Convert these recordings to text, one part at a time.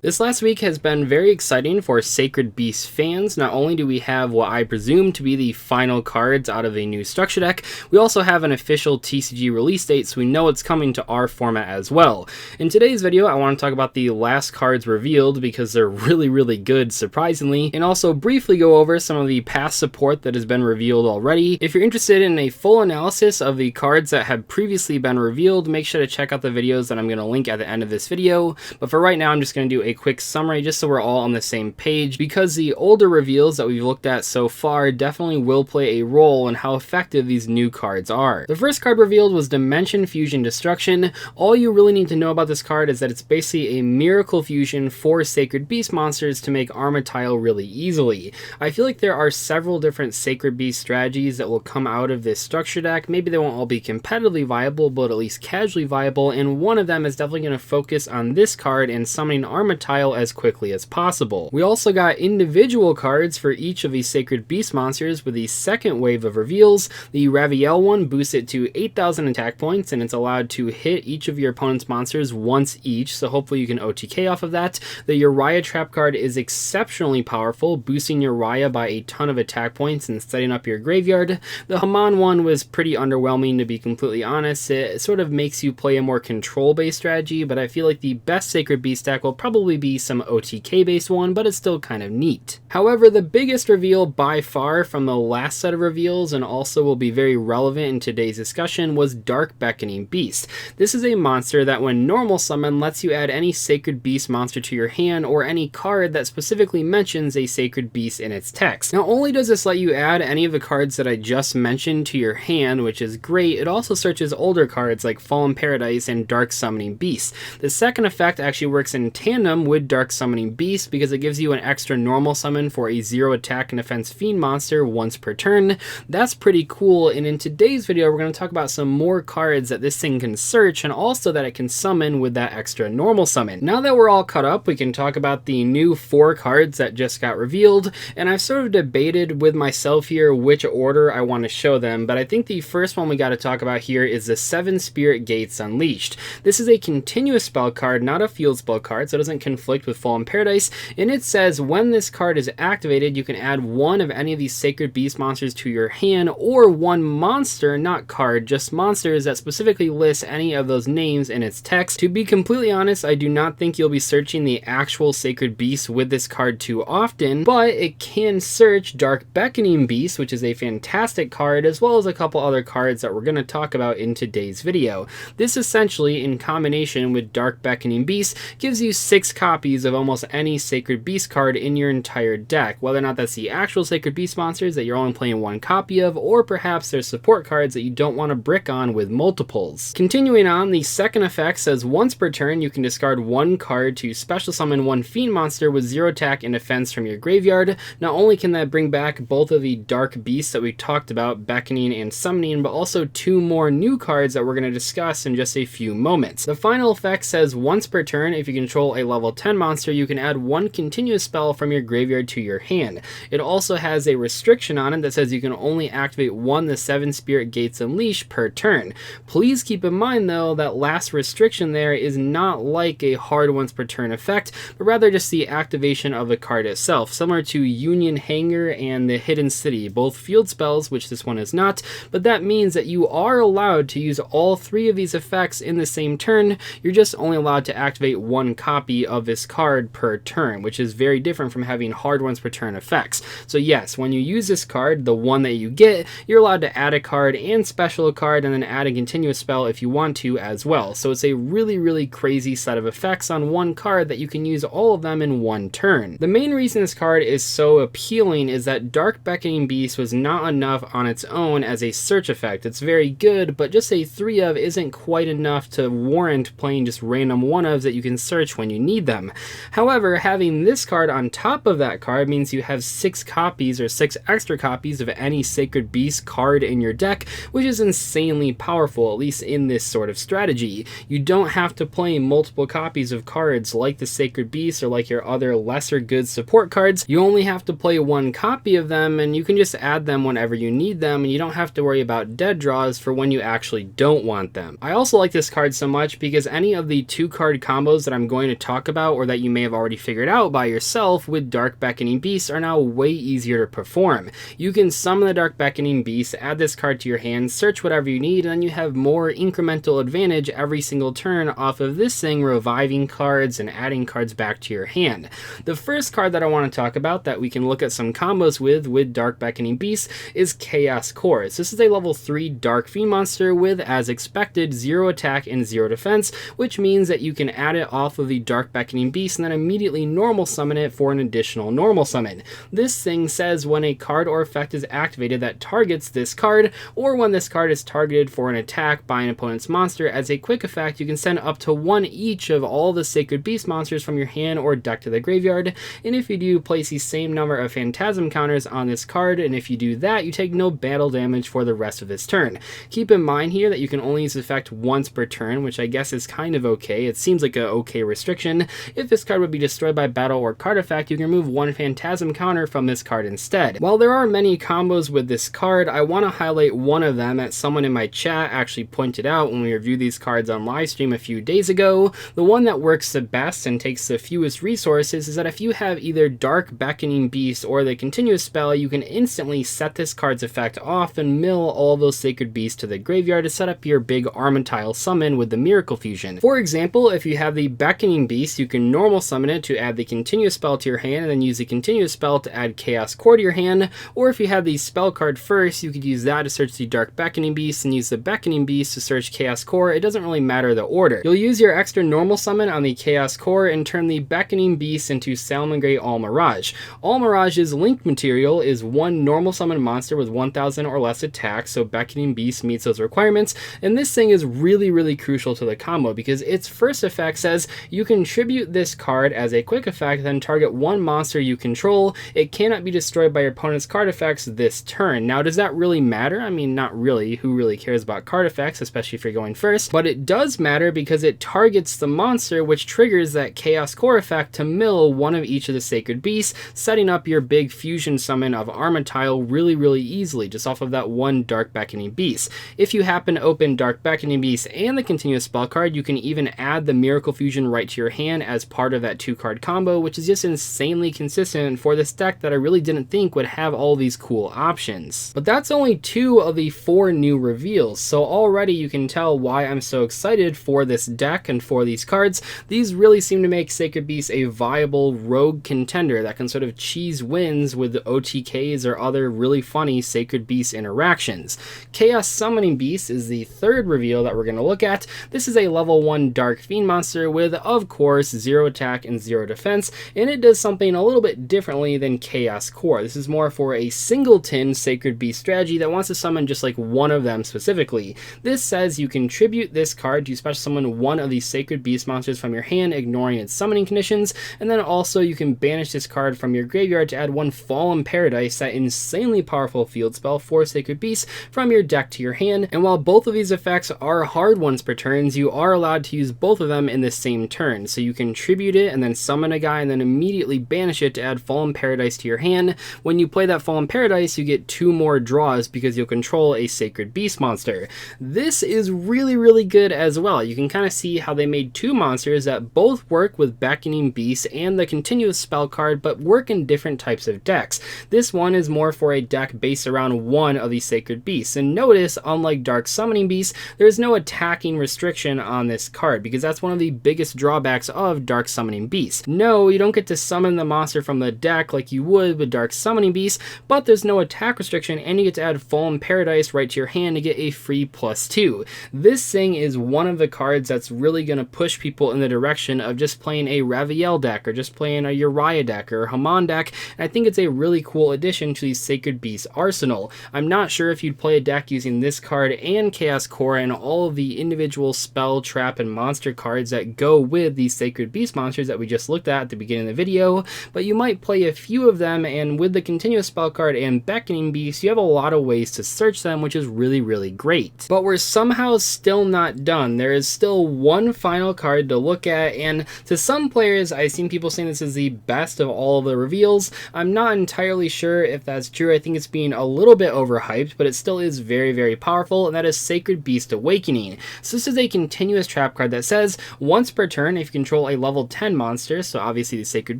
This last week has been very exciting for Sacred Beast fans. Not only do we have what I presume to be the final cards out of a new structure deck, we also have an official TCG release date, so we know it's coming to our format as well. In today's video, I want to talk about the last cards revealed because they're really good, surprisingly, and also briefly go over some of the past support that has been revealed already. If you're interested in a full analysis of the cards that have previously been revealed, make sure to check out the videos that I'm going to link at the end of this video. But for right now, I'm just going to do a quick summary just so we're all on the same page, because the older reveals that we've looked at so far definitely will play a role in how effective these new cards are. The first card revealed was Dimension Fusion Destruction. All you really need to know about this card is that it's basically a miracle fusion for Sacred Beast monsters to make Armatile really easily. I feel like there are several different Sacred Beast strategies that will come out of this structure deck. Maybe they won't all be competitively viable, but at least casually viable, and one of them is definitely going to focus on this card and summoning Armatile as quickly as possible. We also got individual cards for each of these Sacred Beast monsters with the second wave of reveals. The Raviel one boosts it to 8,000 attack points, and it's allowed to hit each of your opponent's monsters once each, so hopefully you can OTK off of that. The Uriah Trap card is exceptionally powerful, boosting Uriah by a ton of attack points and setting up your graveyard. The Haman one was pretty underwhelming, to be completely honest. It sort of makes you play a more control-based strategy, but I feel like the best Sacred Beast deck will probably be some OTK based one, but it's still kind of neat. However, the biggest reveal by far from the last set of reveals, and also will be very relevant in today's discussion, was Dark Beckoning Beast. This is a monster that when normal summon lets you add any Sacred Beast monster to your hand, or any card that specifically mentions a Sacred Beast in its text. Not only does this let you add any of the cards that I just mentioned to your hand, which is great, it also searches older cards like Fallen Paradise and Dark Summoning Beast. The second effect actually works in tandem with Dark Summoning Beast because it gives you an extra normal summon for a 0 attack and defense fiend monster once per turn. That's pretty cool, and in today's video we're going to talk about some more cards that this thing can search and also that it can summon with that extra normal summon. Now that we're all caught up, we can talk about the new 4 cards that just got revealed, and I've sort of debated with myself here which order I want to show them, but I think the first one we got to talk about here is the 7 Spirit Gates Unleashed. This is a continuous spell card, not a field spell card, so it doesn't conflict with Fallen Paradise, and it says when this card is activated, you can add one of any of these Sacred Beast monsters to your hand, or one monster, not card, just monsters that specifically lists any of those names in its text. To be completely honest, I do not think you'll be searching the actual Sacred Beast with this card too often, but it can search Dark Beckoning Beast, which is a fantastic card, as well as a couple other cards that we're going to talk about in today's video. This essentially, in combination with Dark Beckoning Beast, gives you 6 copies of almost any Sacred Beast card in your entire deck, whether or not that's the actual Sacred Beast monsters that you're only playing 1 copy of, or perhaps there's support cards that you don't want to brick on with multiples. Continuing on, the second effect says once per turn you can discard 1 card to special summon 1 fiend monster with 0 attack and defense from your graveyard. Not only can that bring back both of the Dark Beasts that we talked about, Beckoning and Summoning, but also 2 more new cards that we're going to discuss in just a few moments. The final effect says once per turn, if you control a level 10 monster, you can add 1 continuous spell from your graveyard to your hand. It also has a restriction on it that says you can only activate 1 the 7 Spirit Gates Unleashed per turn. Please keep in mind though that last restriction there is not like a hard once per turn effect, but rather just the activation of the card itself, similar to Union Hanger and the Hidden City, both field spells, which this one is not, but that means that you are allowed to use all 3 of these effects in the same turn. You're just only allowed to activate 1 copy of this card per turn, which is very different from having hard ones per turn effects. So yes, when you use this card, the one that you get, you're allowed to add a card and special a card and then add a continuous spell if you want to as well. So it's a really crazy set of effects on 1 card that you can use all of them in 1 turn. The main reason this card is so appealing is that Dark Beckoning Beast was not enough on its own as a search effect. It's very good, but just a 3 of isn't quite enough to warrant playing just random 1-ofs that you can search when you need them. However, having this card on top of that card means you have 6 copies or 6 extra copies of any Sacred Beast card in your deck, which is insanely powerful, at least in this sort of strategy. You don't have to play multiple copies of cards like the Sacred Beast or like your other lesser good support cards. You only have to play 1 copy of them, and you can just add them whenever you need them, and you don't have to worry about dead draws for when you actually don't want them. I also like this card so much because any of the 2 card combos that I'm going to talk about or that you may have already figured out by yourself with Dark Beckoning Beasts are now way easier to perform. You can summon the Dark Beckoning Beast, add this card to your hand, search whatever you need, and then you have more incremental advantage every single turn off of this thing reviving cards and adding cards back to your hand. The first card that I want to talk about that we can look at some combos with Dark Beckoning Beast is Chaos Chorus. This is a level 3 Dark Fiend monster with, as expected, 0 attack and 0 defense, which means that you can add it off of the Dark Beckoning Beast and then immediately normal summon it for an additional normal summon. This thing says when a card or effect is activated that targets this card, or when this card is targeted for an attack by an opponent's monster, as a quick effect you can send up to 1 each of all the Sacred Beast monsters from your hand or deck to the graveyard, and if you do, place the same number of Phantasm counters on this card, and if you do that, you take no battle damage for the rest of this turn. Keep in mind here that you can only use this effect once per turn, which I guess is kind of okay. It seems like a okay restriction. If this card would be destroyed by battle or card effect, you can remove 1 Phantasm counter from this card instead. While there are many combos with this card, I want to highlight one of them that someone in my chat actually pointed out when we reviewed these cards on livestream a few days ago. The one that works the best and takes the fewest resources is that if you have either Dark Beckoning Beast or the continuous spell, you can instantly set this card's effect off and mill all those Sacred Beasts to the graveyard to set up your big Armatile summon with the Miracle Fusion. For example, if you have the Beckoning Beast, you can normal summon it to add the continuous spell to your hand and then use the continuous spell to add Chaos Core to your hand, or if you have the spell card first, you could use that to search the Dark Beckoning Beast and use the Beckoning Beast to search Chaos Core. It doesn't really matter the order. You'll use your extra normal summon on the Chaos Core and turn the Beckoning Beast into Salamangreat Almirage. Almirage's link material is 1 normal summon monster with 1000 or less attack, so Beckoning Beast meets those requirements, and this thing is really crucial to the combo because its first effect says you contribute this card as a quick effect, then target 1 monster you control. It cannot be destroyed by your opponent's card effects this turn. Now, does that really matter? I mean, not really. Who really cares about card effects, especially if you're going first? But it does matter because it targets the monster, which triggers that Chaos Core effect to mill 1 of each of the Sacred Beasts, setting up your big fusion summon of Armatile really easily, just off of that 1 Dark Beckoning Beast. If you happen to open Dark Beckoning Beast and the continuous spell card, you can even add the Miracle Fusion right to your hand as part of that 2-card combo, which is just insanely consistent for this deck that I really didn't think would have all these cool options. But that's only 2 of the 4 new reveals, so already you can tell why I'm so excited for this deck and for these cards. These really seem to make Sacred Beast a viable rogue contender that can sort of cheese wins with OTKs or other really funny Sacred Beast interactions. Chaos Summoning Beast is the 3rd reveal that we're going to look at. This is a level 1 Dark Fiend monster with, of course, 0 attack and 0 defense, and it does something a little bit differently than Chaos Core. This is more for a singleton Sacred Beast strategy that wants to summon just like 1 of them specifically. This says you contribute this card to special summon 1 of these Sacred Beast monsters from your hand, ignoring its summoning conditions, and then also you can banish this card from your graveyard to add 1 Fallen Paradise, that insanely powerful field spell for Sacred Beasts, from your deck to your hand. And while both of these effects are hard ones per turns, you are allowed to use both of them in the same turn. So you can tribute it and then summon a guy and then immediately banish it to add Fallen Paradise to your hand. When you play that Fallen Paradise, you get 2 more draws because you'll control a Sacred Beast monster. This is really good as well. You can kind of see how they made 2 monsters that both work with Beckoning Beast and the continuous spell card, but work in different types of decks. This one is more for a deck based around 1 of these Sacred Beasts, and notice, unlike Dark Summoning Beast, there's no attacking restriction on this card, because that's one of the biggest drawbacks of Dark Summoning Beast. No, you don't get to summon the monster from the deck like you would with Dark Summoning Beast, but there's no attack restriction, and you get to add Fallen Paradise right to your hand to get a free +2. This thing is one of the cards that's really going to push people in the direction of just playing a Raviel deck, or just playing a Uriah deck, or a Haman deck, and I think it's a really cool addition to the Sacred Beast arsenal. I'm not sure if you'd play a deck using this card and Chaos Core and all of the individual spell, trap, and monster cards that go with these Sacred Beast monsters that we just looked at the beginning of the video, but you might play a few of them, and with the continuous spell card and Beckoning Beast, you have a lot of ways to search them, which is really great. But we're somehow still not done. There is still one final card to look at, and to some players, I've seen people saying this is the best of all of the reveals. I'm not entirely sure if that's true. I think it's being a little bit overhyped, but it still is very powerful, and that is Sacred Beast Awakening. So this is a continuous trap card that says once per turn, if you control control a level 10 monster, so obviously the Sacred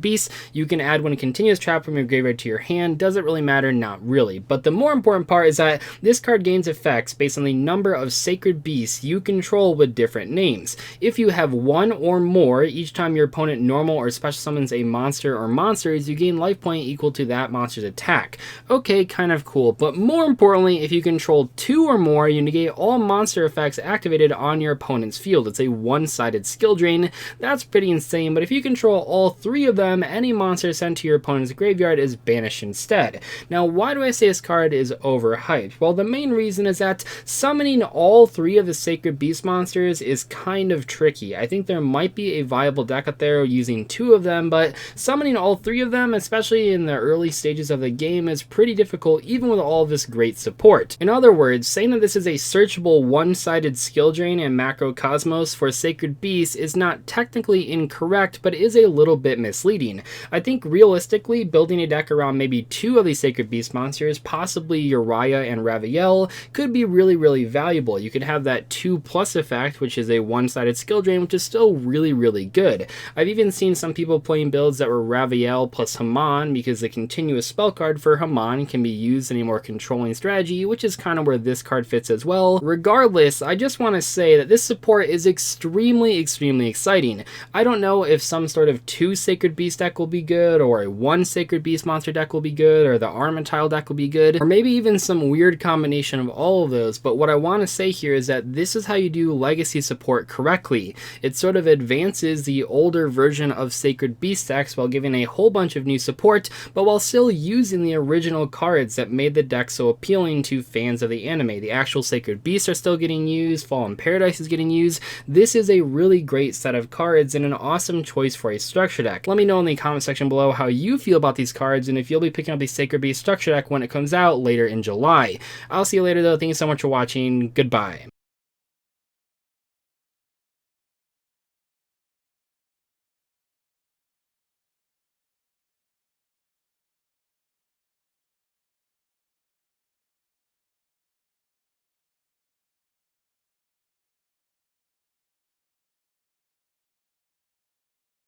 Beast, you can add one continuous trap from your graveyard to your hand. Does it really matter? Not really. But the more important part is that this card gains effects based on the number of Sacred Beasts you control with different names. If you have one or more, each time your opponent normal or special summons a monster or monsters, you gain life point equal to that monster's attack. Okay, kind of cool, but more importantly, if you control two or more, you negate all monster effects activated on your opponent's field. It's a one-sided skill drain. That's pretty insane, but if you control all three of them, any monster sent to your opponent's graveyard is banished instead. Now, why do I say this card is overhyped? Well, the main reason is that summoning all three of the Sacred Beast monsters is kind of tricky. I think there might be a viable deck out there using two of them, but summoning all three of them, especially in the early stages of the game, is pretty difficult even with all of this great support. In other words, saying that this is a searchable one-sided skill drain in Macrocosmos for Sacred Beast is not technically incorrect, but is a little bit misleading. I think realistically, building a deck around maybe two of these Sacred Beast monsters, possibly Uriah and Raviel, could be really valuable. You could have that 2+ effect, which is a one-sided skill drain, which is still really good. I've even seen some people playing builds that were Raviel plus Haman, because the continuous spell card for Haman can be used in a more controlling strategy, which is kind of where this card fits as well. Regardless, I just want to say that this support is extremely exciting. I don't know if some sort of 2 Sacred Beast deck will be good, or a 1 Sacred Beast monster deck will be good, or the Armatile deck will be good, or maybe even some weird combination of all of those, but what I want to say here is that this is how you do legacy support correctly. It sort of advances the older version of Sacred Beast decks while giving a whole bunch of new support, but while still using the original cards that made the deck so appealing to fans of the anime. The actual Sacred Beasts are still getting used, Fallen Paradise is getting used. This is a really great set of cards and an awesome choice for a structure deck. Let me know in the comment section below how you feel about these cards and if you'll be picking up the Sacred Beast structure deck when it comes out later in July. I'll see you later though. Thank you so much for watching. Goodbye.